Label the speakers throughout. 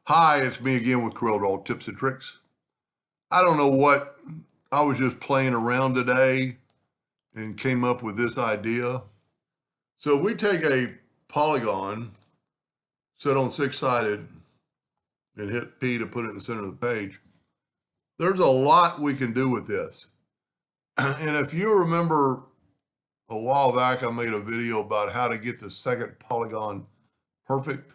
Speaker 1: Hi, it's me again with Corel Tips and Tricks. I don't know what, I was just playing around today and came up with this idea. So we take a polygon, set on six-sided, and hit P to put it in the center of the page. There's a lot we can do with this. And if you remember a while back, I made a video about how to get the second polygon perfect.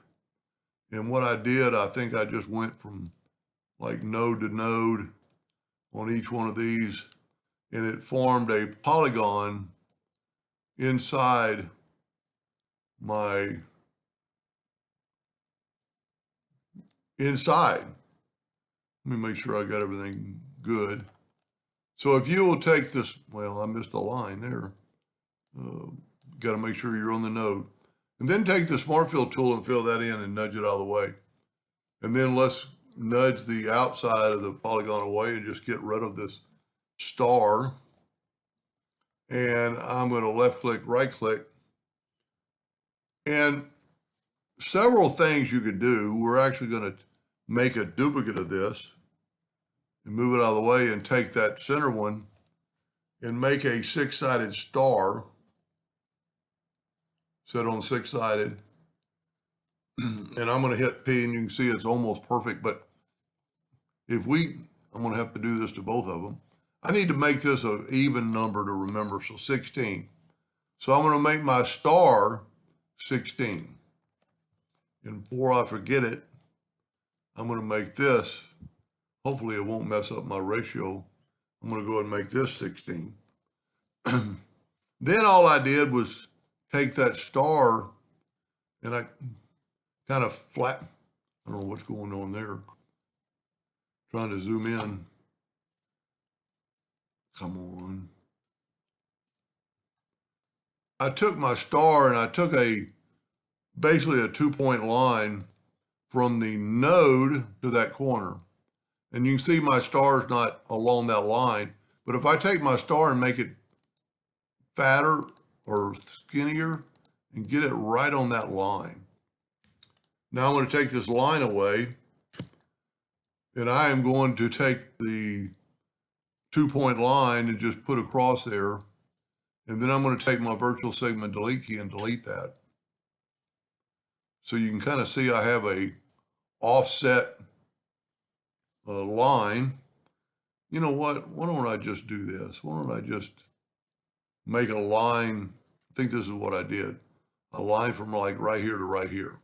Speaker 1: And what I did, I think I just went from like node to node on each one of these, and it formed a polygon inside my inside. Let me make sure I got everything good. So if you will take this, well, I missed a line there. Got to make sure you're on the node. And then take the Smart Fill tool and fill that in and nudge it out of the way. And then let's nudge the outside of the polygon away and just get rid of this star. And I'm going to left click, right click. And several things you could do. We're actually going to make a duplicate of this and move it out of the way and take that center one and make a six-sided star set on six-sided. And I'm going to hit P, and you can see it's almost perfect. But I'm going to have to do this to both of them. I need to make this an even number to remember, so 16. So I'm going to make my star 16. And before I forget it, I'm going to make this, hopefully it won't mess up my ratio. I'm going to go ahead and make this 16. Then all I did was take that star and I kind of I don't know what's going on there. Trying to zoom in. Come on. I took my star and I took basically a 2-point line from the node to that corner. And you can see my star is not along that line. But if I take my star and make it fatter or skinnier and get it right on that line. Now I'm going to take this line away, and I am going to take the 2-point line and just put a cross there. And then I'm going to take my virtual segment delete key and delete that. So you can kind of see I have a offset line. You know what? Why don't I just do this? Why don't I just make a line? I think this is what I did. A line from like right here to right here.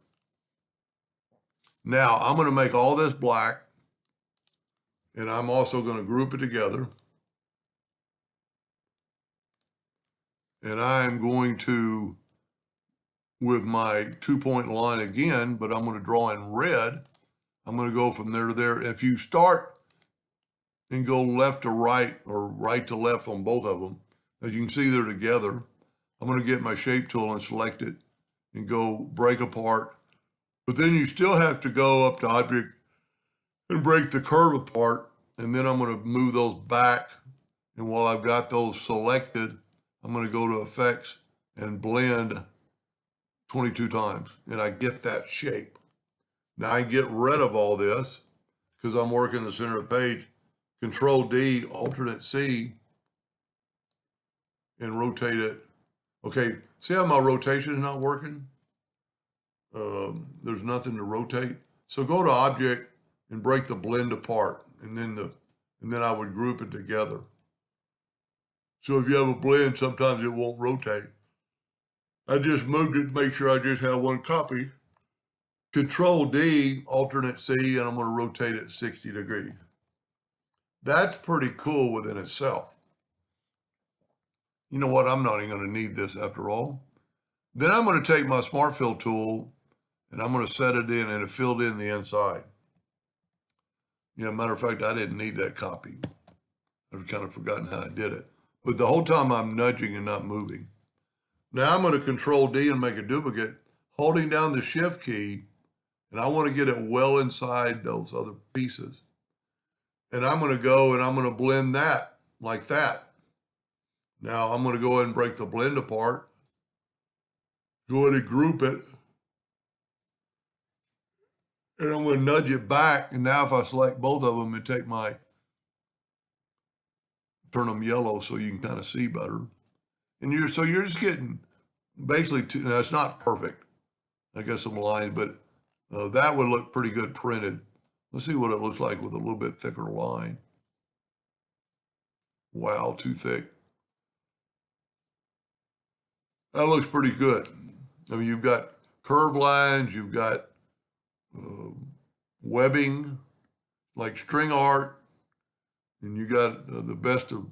Speaker 1: Now I'm going to make all this black, and I'm also going to group it together. And I'm going to, with my 2-point line again, but I'm going to draw in red. I'm going to go from there to there. If you start and go left to right or right to left on both of them, as you can see they're together, I'm going to get my shape tool and select it and go break apart. But then you still have to go up to object and break the curve apart. And then I'm going to move those back. And while I've got those selected, I'm going to go to effects and blend 22 times. And I get that shape. Now I get rid of all this because I'm working the center of the page. Control D, alternate C, and rotate it. Okay, see how my rotation is not working? There's nothing to rotate. So go to object and break the blend apart, and then I would group it together. So if you have a blend, sometimes it won't rotate. I just moved it to make sure I just have one copy. Control D, alternate C, and I'm going to rotate it 60 degrees. That's pretty cool within itself. You know what? I'm not even going to need this after all. Then I'm going to take my Smart Fill tool and I'm going to set it in, and it filled in the inside. Yeah, matter of fact, I didn't need that copy. I've kind of forgotten how I did it. But the whole time I'm nudging and not moving. Now I'm going to Control D and make a duplicate, holding down the Shift key, and I want to get it well inside those other pieces. And I'm going to go and I'm going to blend that like that. Now I'm going to go ahead and break the blend apart. Go ahead and group it. And I'm going to nudge it back. And now if I select both of them and take turn them yellow so you can kind of see better. And you're just getting basically now it's not perfect. I guess some lines, but that would look pretty good printed. Let's see what it looks like with a little bit thicker line. Wow, too thick. That looks pretty good. I mean, you've got curved lines, you've got webbing, like string art, and you got the best of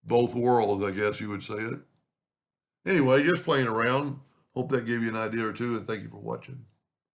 Speaker 1: both worlds, I guess you would say it. Anyway, just playing around. Hope that gave you an idea or two, and thank you for watching.